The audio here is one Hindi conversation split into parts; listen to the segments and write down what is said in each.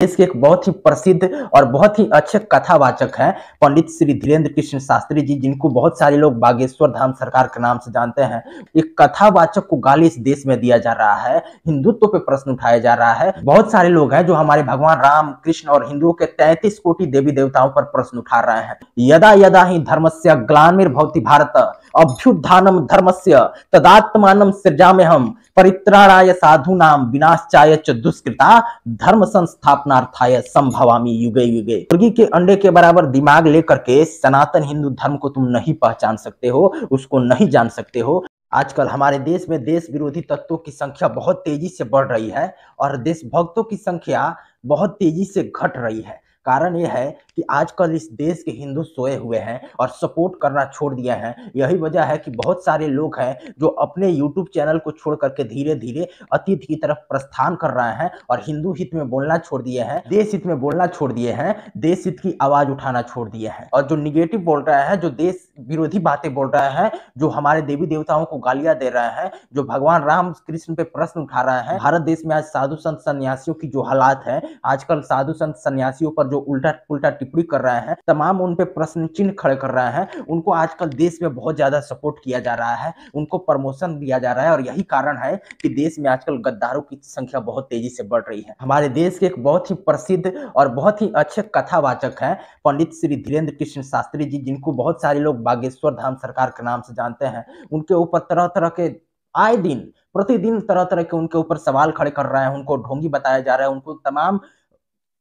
देश के एक बहुत ही प्रसिद्ध और बहुत ही अच्छे कथावाचक हैं पंडित श्री धीरेन्द्र कृष्ण शास्त्री जी, जिनको बहुत सारे लोग बागेश्वर धाम सरकार के नाम से जानते हैं। एक कथावाचक को गाली इस देश में दिया जा रहा है, हिंदुत्व पे प्रश्न उठाया जा रहा है। बहुत सारे लोग हैं जो हमारे भगवान राम कृष्ण और हिंदुओं के 33 कोटि देवी देवताओं पर प्रश्न उठा रहे हैं। यदा यदा ही धर्मस्य ग्लानिर्भवति भारत अभ्युत्थानम धर्मस्य तदात्मानं सृजाम्यहम् परित्राणाय साधूनां विनाशाय च दुष्कृता धर्म संस्थापनार्थाय संभवामि युगे युगे। मुर्गी के अंडे के बराबर दिमाग लेकर के सनातन हिंदू धर्म को तुम नहीं पहचान सकते हो, उसको नहीं जान सकते हो। आजकल हमारे देश में देश विरोधी तत्वों की संख्या बहुत तेजी से बढ़ रही है और देशभक्तों की संख्या बहुत तेजी से घट रही है। कारण यह है कि आजकल इस देश के हिंदू सोए हुए हैं और सपोर्ट करना छोड़ दिए हैं। यही वजह है कि बहुत सारे लोग हैं जो अपने यूट्यूब चैनल को छोड़ करके धीरे धीरे अतीत की तरफ प्रस्थान कर रहे हैं और हिंदू हित में बोलना छोड़ दिए हैं, देश हित में बोलना छोड़ दिए हैं, देश हित की आवाज उठाना छोड़ दिए हैं। और जो निगेटिव बोल रहे हैं, जो देश विरोधी बातें बोल रहे हैं, जो हमारे देवी देवताओं को गालियां दे रहे हैं, जो भगवान राम कृष्ण पे प्रश्न उठा रहे हैं। भारत देश में आज साधु संत सन्यासियों की जो हालात है, आजकल साधु संत सन्यासियों पर जो उल्टा पुल्टा टिप्पणी कर रहे हैं, तमाम उन पे प्रश्न चिन्ह खड़े कर रहे हैं, उनको आजकल देश में बहुत ज्यादा सपोर्ट किया जा रहा है, उनको प्रमोशन दिया जा रहा है। और यही कारण है कि देश में आजकल गद्दारों की संख्या बहुत तेजी से बढ़ रही है। हमारे देश के एक बहुत ही प्रसिद्ध और बहुत ही अच्छे कथावाचक हैं पंडित श्री धीरेन्द्र कृष्ण शास्त्री जी, जिनको बहुत सारे लोग बागेश्वर धाम सरकार के नाम से जानते हैं। उनके ऊपर तरह तरह के आए दिन प्रतिदिन तरह तरह के उनके ऊपर सवाल खड़े कर रहे हैं, उनको ढोंगी बताया जा रहा है, उनको तमाम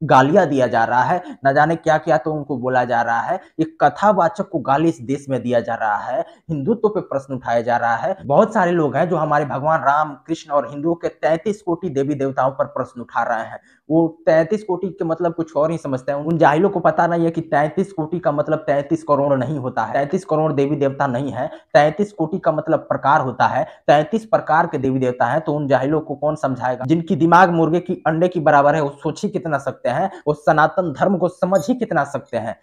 गालियां दिया जा रहा है, न जाने क्या क्या तो उनको बोला जा रहा है। एक कथावाचक को गाली इस देश में दिया जा रहा है, हिंदुत्व पे प्रश्न उठाया जा रहा है। बहुत सारे लोग हैं जो हमारे भगवान राम कृष्ण और हिंदुओं के 33 कोटि देवी देवताओं पर प्रश्न उठा रहे हैं। वो 33 कोटि के मतलब कुछ और ही समझते हैं। उन जाहिलों को पता नहीं है कि 33 कोटि का मतलब 33 करोड़ नहीं होता है, 33 करोड़ देवी देवता नहीं है। 33 कोटि का मतलब प्रकार होता है, 33 प्रकार के देवी देवता है। तो उन जाहिलों को कौन समझाएगा? जिनकी दिमाग मुर्गे की अंडे की बराबर है, वो सोच ही कितना सकते हैं, वो सनातन धर्म को समझ ही कितना सकते हैं।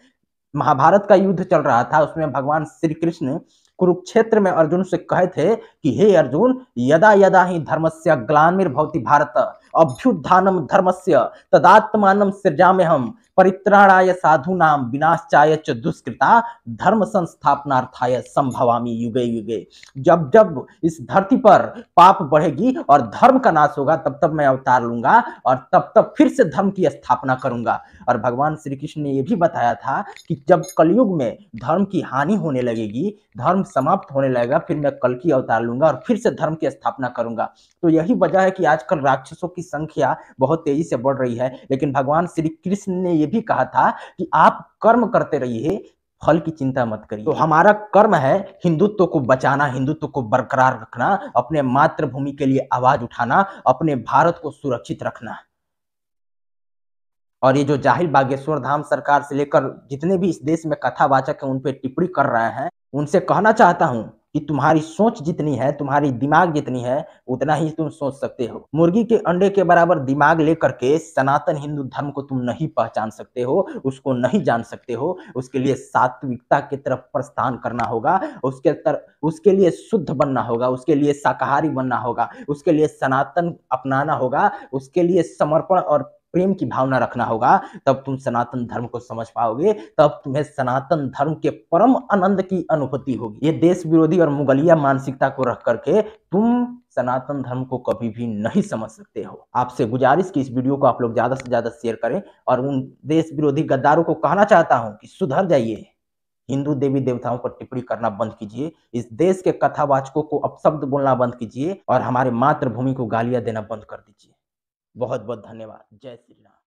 महाभारत का युद्ध चल रहा था, उसमें भगवान श्री कृष्ण कुरुक्षेत्र में अर्जुन से कहे थे कि हे अर्जुन, यदा यदा ही धर्मस्य ग्लानिर्भवति भारत अभ्युत्थानम धर्मस्य तदात्मानं सृजाम्यहम् परित्राणाय साधूनां विनाशाय च दुष्कृता धर्म संस्थापनार्थाय संभवामि युगे युगे। जब जब इस धरती पर पाप बढ़ेगी और धर्म का नाश होगा, तब तब मैं अवतार लूंगा और तब तब फिर से धर्म की स्थापना करूंगा। और भगवान श्री कृष्ण ने यह भी बताया था कि जब कलयुग में धर्म की हानि होने लगेगी, धर्म समाप्त होने लगेगा, फिर मैं कल की अवतार लूंगा और फिर से धर्म की स्थापना करूंगा। तो यही वजह है कि आजकल राक्षसों की संख्या बहुत तेजी से बढ़ रही है। लेकिन भगवान श्री कृष्ण ने यह भी कहा था कि आप कर्म करते रहिए, फल की चिंता मत करिए। तो हमारा कर्म है हिंदुत्व को बचाना, हिंदुत्व को बरकरार रखना, अपने मातृभूमि के लिए आवाज उठाना, अपने भारत को सुरक्षित रखना। और ये जो जाहिल बागेश्वर धाम सरकार से लेकर जितने भी इस देश में कथावाचक हैं, उन पे टिप्पणी कर रहे हैं, उनसे कहना चाहता हूं कि तुम्हारी सोच जितनी है, तुम्हारी दिमाग जितनी है, उतना ही तुम सोच सकते हो। मुर्गी के अंडे के बराबर दिमाग लेकर के सनातन हिंदू धर्म को तुम नहीं पहचान सकते हो, उसको नहीं जान सकते हो। उसके लिए सात्विकता की तरफ प्रस्थान करना होगा, उसके लिए शुद्ध बनना होगा, उसके लिए शाकाहारी बनना होगा, उसके लिए सनातन अपनाना होगा, उसके लिए समर्पण और प्रेम की भावना रखना होगा। तब तुम सनातन धर्म को समझ पाओगे, तब तुम्हें सनातन धर्म के परम आनंद की अनुभूति होगी। ये देश विरोधी और मुगलिया मानसिकता को रख करके तुम सनातन धर्म को कभी भी नहीं समझ सकते हो। आपसे गुजारिश कि इस वीडियो को आप लोग ज्यादा से ज्यादा शेयर करें और उन देश विरोधी गद्दारों को कहना चाहता हूं कि सुधर जाइए, हिंदू देवी देवताओं पर टिप्पणी करना बंद कीजिए, इस देश के कथावाचकों को अपशब्द बोलना बंद कीजिए और हमारे मातृभूमि को गालियां देना बंद कर दीजिए। बहुत बहुत धन्यवाद। जय श्री राम।